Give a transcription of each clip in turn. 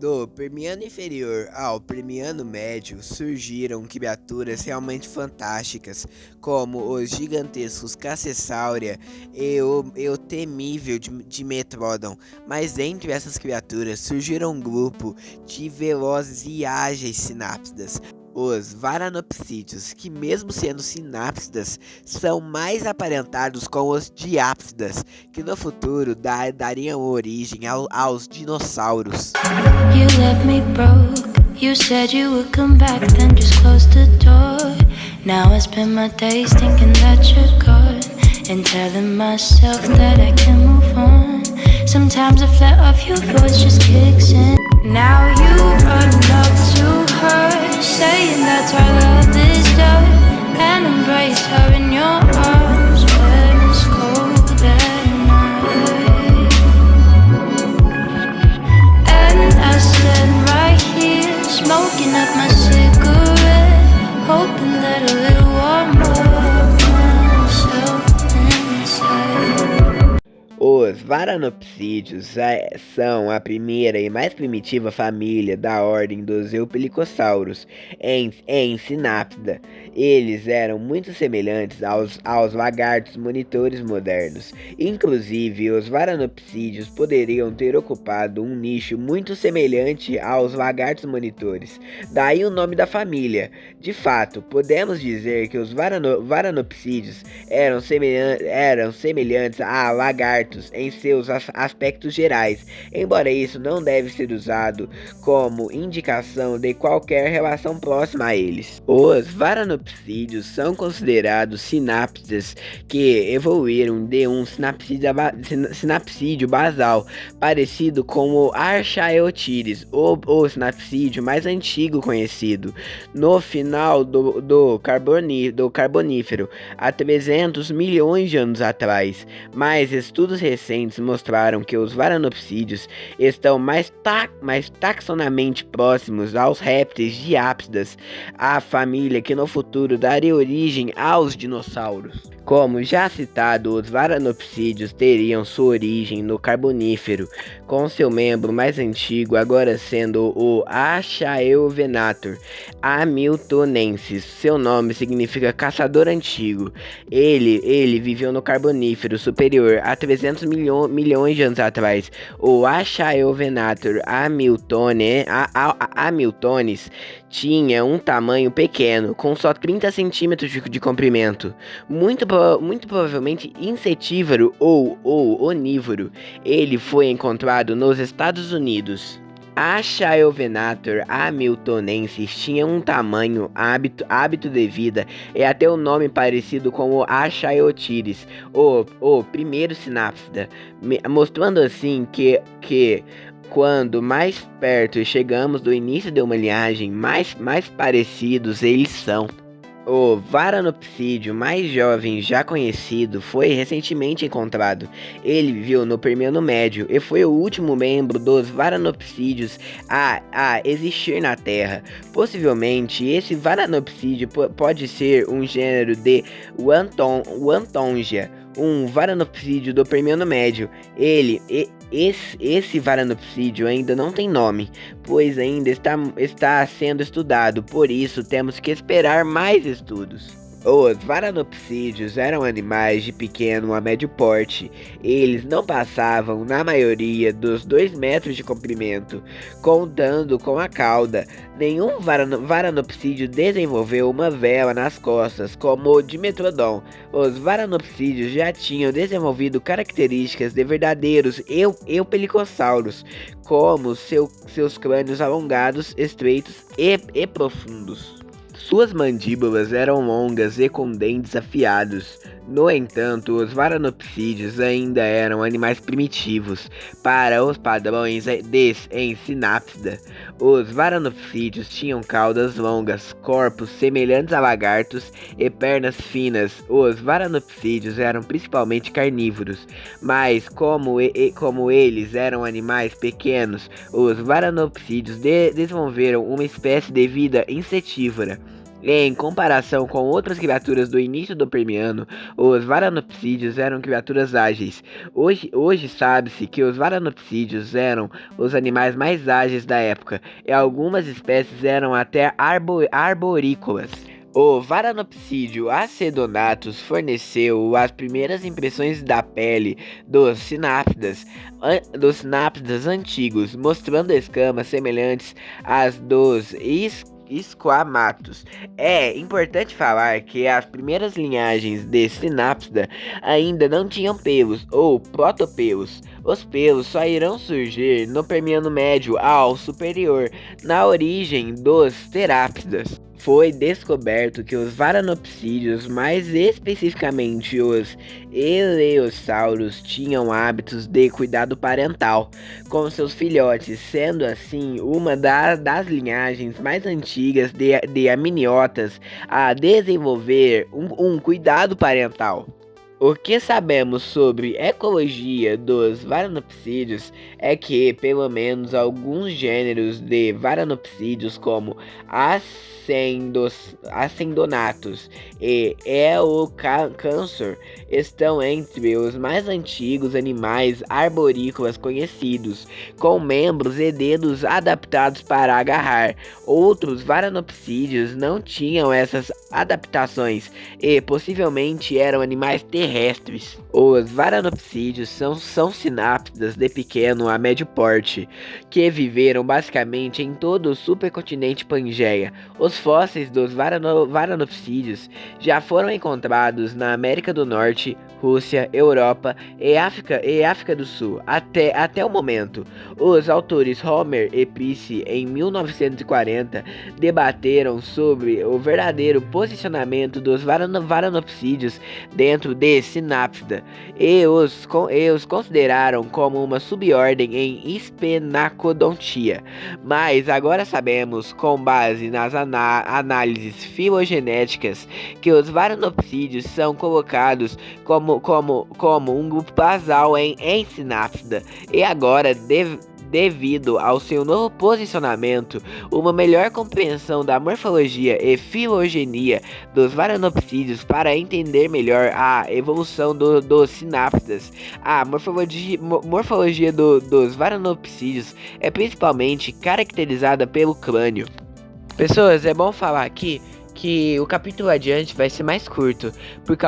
Do Permiano inferior ao Permiano médio surgiram criaturas realmente fantásticas, como os gigantescos Cassissauria e o temível Dimetrodon, mas entre essas criaturas surgiram um grupo de velozes e ágeis sinápsidas, os Varanopsídeos, que mesmo sendo sinápsidas, são mais aparentados com os diápsidas, que no futuro dariam origem aos dinossauros. You left me broke. You said you would come back, then just closed the door. Now I spend my days thinking that you're gone, and telling myself that I can move on. Sometimes the flat of your voice just kicks in. Now you run up to her, saying that our love is done, and embrace her in your arms when it's cold at night. And I stand right here, smoking up my cigarette, hoping that a little warm up myself inside. Os Varanopsídeos são a primeira e mais primitiva família da ordem dos Eupelicossauros em Sinápsida. Eles eram muito semelhantes aos lagartos monitores modernos. Inclusive, os Varanopsídeos poderiam ter ocupado um nicho muito semelhante aos lagartos monitores. Daí o nome da família. De fato, podemos dizer que os Varanopsídeos eram semelhantes a lagartos em seus aspectos gerais, embora isso não deve ser usado como indicação de qualquer relação próxima a eles. Os Varanopsídeos são considerados sinápsidas que evoluíram de um sinapsídeo basal, parecido com o Archaeopteryx, o sinapsídeo mais antigo conhecido, no final do Carbonífero, há 300 milhões de anos atrás, mas estudos recentes mostraram que os Varanopsídeos estão mais taxonamente próximos aos répteis diápsidas, a família que no futuro daria origem aos dinossauros. Como já citado, os Varanopsídeos teriam sua origem no Carbonífero, com seu membro mais antigo agora sendo o Achaeovenator hamiltonensis. Seu nome significa caçador antigo. Ele viveu no Carbonífero superior há 300 milhões de anos atrás. O Achaeovenator hamiltonis tinha um tamanho pequeno, com só 30 centímetros de comprimento. Muito provavelmente insetívoro ou onívoro. Ele foi encontrado nos Estados Unidos. Achaeovenator hamiltonensis tinha um tamanho, hábito de vida e até o nome parecido com o Achaeopteryx, o primeiro sinápsida, mostrando assim que quando mais perto chegamos do início de uma linhagem, mais parecidos eles são. O Varanopsídeo mais jovem já conhecido foi recentemente encontrado. Ele viveu no Permiano médio e foi o último membro dos Varanopsídeos a existir na Terra. Possivelmente, esse Varanopsídeo pode ser um gênero de Wantongia, um Varanopsídeo do Permiano médio. Esse Varanopsídeo ainda não tem nome, pois ainda está sendo estudado, por isso temos que esperar mais estudos. Os Varanopsídeos eram animais de pequeno a médio porte. Eles não passavam, na maioria, dos 2 metros de comprimento, contando com a cauda. Nenhum Varanopsídeo desenvolveu uma vela nas costas, como o Dimetrodon. Os Varanopsídeos já tinham desenvolvido características de verdadeiros eupelicossauros, como seus crânios alongados, estreitos e profundos. Suas mandíbulas eram longas e com dentes afiados. No entanto, os Varanopsídeos ainda eram animais primitivos para os padrões em Sinápsida. Os Varanopsídeos tinham caudas longas, corpos semelhantes a lagartos e pernas finas. Os Varanopsídeos eram principalmente carnívoros, mas como eles eram animais pequenos, os Varanopsídeos desenvolveram uma espécie de vida insetívora. Em comparação com outras criaturas do início do Permiano, os varanopsídeos eram criaturas ágeis. Hoje sabe-se que os varanopsídeos eram os animais mais ágeis da época, e algumas espécies eram até arborícolas. O Varanopsídeo Acedonatus forneceu as primeiras impressões da pele dos sinápsidas antigos, mostrando escamas semelhantes às dos esquamatos. É importante falar que as primeiras linhagens de sinápsida ainda não tinham pelos ou protopelos. Os pelos só irão surgir no Permiano Médio ao Superior, na origem dos terápsidas. Foi descoberto que os varanopsídeos, mais especificamente os eleossauros, tinham hábitos de cuidado parental com seus filhotes, sendo assim uma das linhagens mais antigas de amniotas a desenvolver um cuidado parental. O que sabemos sobre ecologia dos varanopsídeos é que, pelo menos, alguns gêneros de varanopsídeos, como Ascendonatus e Eocancor, estão entre os mais antigos animais arborícolas conhecidos, com membros e dedos adaptados para agarrar. Outros varanopsídeos não tinham essas adaptações e possivelmente eram animais terrestres. Os varanopsídeos são sinápsidas de pequeno a médio porte, que viveram basicamente em todo o supercontinente Pangeia. Os fósseis dos varanopsídeos já foram encontrados na América do Norte, Rússia, Europa e África do Sul. Até o momento, os autores Homer e Price, em 1940, debateram sobre o verdadeiro posicionamento dos varanopsídeos dentro de sinápsida e os consideraram como uma subordem em Spenacodontia. Mas agora sabemos, com base nas análises filogenéticas, que os varanopsídeos são colocados como um grupo basal em sinápsida, e agora devido ao seu novo posicionamento, uma melhor compreensão da morfologia e filogenia dos varanopsídeos para entender melhor a evolução dos sinápsidas. A morfologia dos varanopsídeos é principalmente caracterizada pelo crânio. Pessoas, é bom falar aqui que o capítulo adiante vai ser mais curto, porque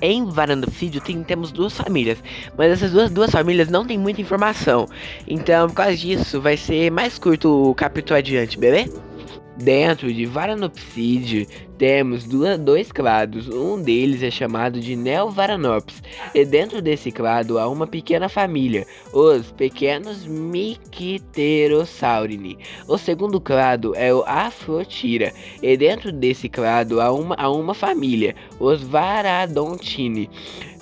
em varanopsídeo temos duas famílias, mas essas duas famílias não tem muita informação. Então, por causa disso, vai ser mais curto o capítulo adiante, beleza? Dentro de varanopsídeo temos dois clados, um deles é chamado de Neovaranops, e dentro desse clado há uma pequena família, os pequenos Micterosaurinae. O segundo clado é o Afrotira, e dentro desse clado há uma família, os Varadontinae.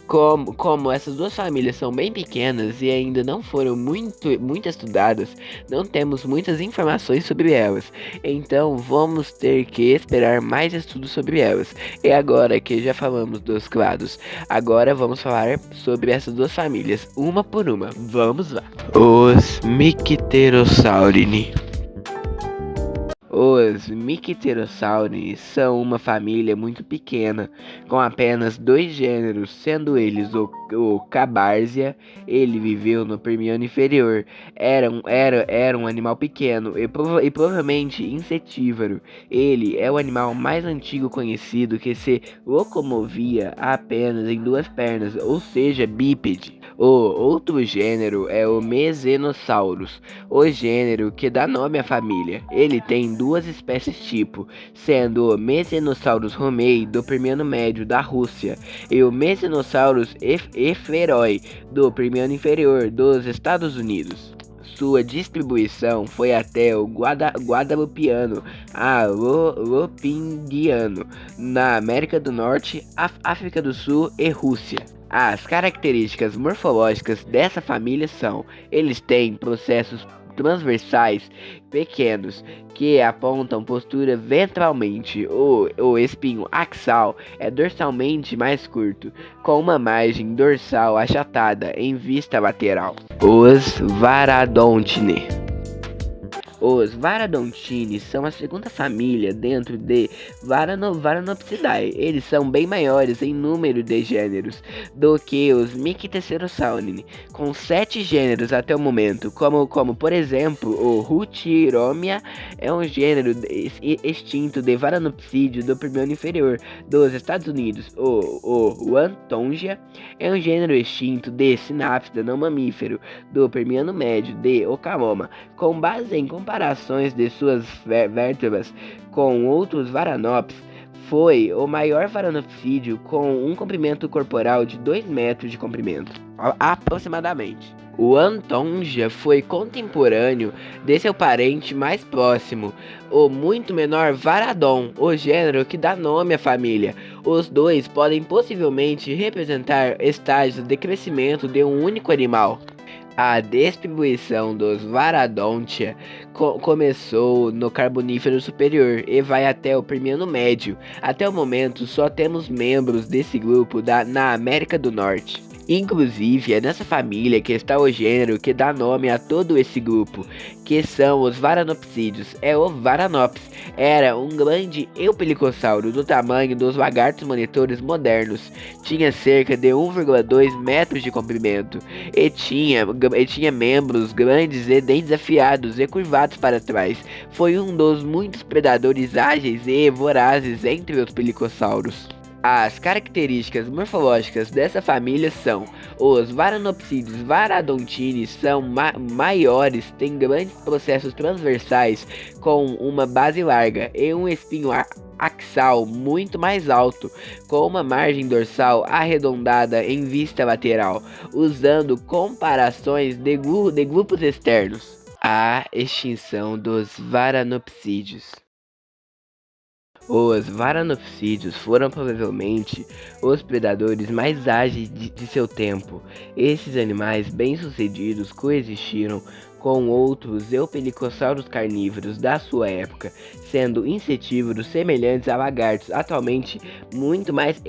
Como essas duas famílias são bem pequenas e ainda não foram muito estudadas, não temos muitas informações sobre elas, então vamos ter que esperar mais estudos sobre elas. E agora que já falamos dos clados, agora vamos falar sobre essas duas famílias, uma por uma. Vamos lá. Os Micterosaurinae. Os Micterosaurinae são uma família muito pequena, com apenas dois gêneros, sendo eles o Cabarsia, ele viveu no Permiano inferior, era um animal pequeno e provavelmente insetívoro. Ele é o animal mais antigo conhecido que se locomovia apenas em duas pernas, ou seja, bípede. O outro gênero é o Mesenosaurus, o gênero que dá nome à família. Ele tem duas espécies tipo, sendo o Mesenosaurus homei do Permiano Médio da Rússia e o Mesenosaurus epheroi do Permiano inferior dos Estados Unidos. Sua distribuição foi até o Guadalupiano a Lopingiano, na América do Norte, África do Sul e Rússia. As características morfológicas dessa família são: eles têm processos transversais pequenos que apontam postura ventralmente. O espinho axal é dorsalmente mais curto, com uma margem dorsal achatada em vista lateral. Os Varadontinae. Os Varadontines são a segunda família dentro de Varanopsidae. Eles são bem maiores em número de gêneros do que os Mycterosauridae, com 7 gêneros até o momento, como por exemplo o Rutiromia é um gênero extinto de Varanopsídeo do Permiano inferior dos Estados Unidos. O Wantongia é um gênero extinto de Synapsida não mamífero do Permiano médio de Oklahoma. Com base em comparações de suas vértebras com outros Varanops, foi o maior varanopsídeo com um comprimento corporal de 2 metros de comprimento, aproximadamente. O Wantongia foi contemporâneo de seu parente mais próximo, o muito menor Varadon, o gênero que dá nome à família. Os dois podem possivelmente representar estágios de crescimento de um único animal. A distribuição dos Varadontia começou no Carbonífero superior e vai até o Permiano médio. Até o momento, só temos membros desse grupo na América do Norte. Inclusive, é nessa família que está o gênero que dá nome a todo esse grupo, que são os Varanopsídeos. O Varanops era um grande eupelicossauro do tamanho dos lagartos monitores modernos. Tinha cerca de 1,2 metros de comprimento e tinha membros grandes e dentes afiados e curvados para trás. Foi um dos muitos predadores ágeis e vorazes entre os pelicossauros. As características morfológicas dessa família são: os Varanopsídeos varadontines são maiores, têm grandes processos transversais com uma base larga e um espinho axal muito mais alto, com uma margem dorsal arredondada em vista lateral, usando comparações de grupos externos. A extinção dos Varanopsídeos. Os Varanopsídeos foram provavelmente os predadores mais ágeis de seu tempo. Esses animais bem-sucedidos coexistiram com outros eupelicossauros carnívoros da sua época, sendo insetívoros semelhantes a lagartos, atualmente muito mais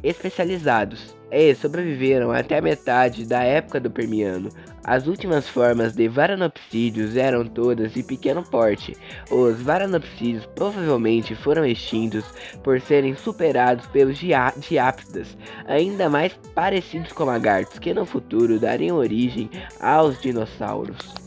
especializados, e sobreviveram até a metade da época do Permiano. As últimas formas de Varanopsídeos eram todas de pequeno porte. Os Varanopsídeos provavelmente foram extintos por serem superados pelos diápsidas, ainda mais parecidos com lagartos, que no futuro dariam origem aos dinossauros.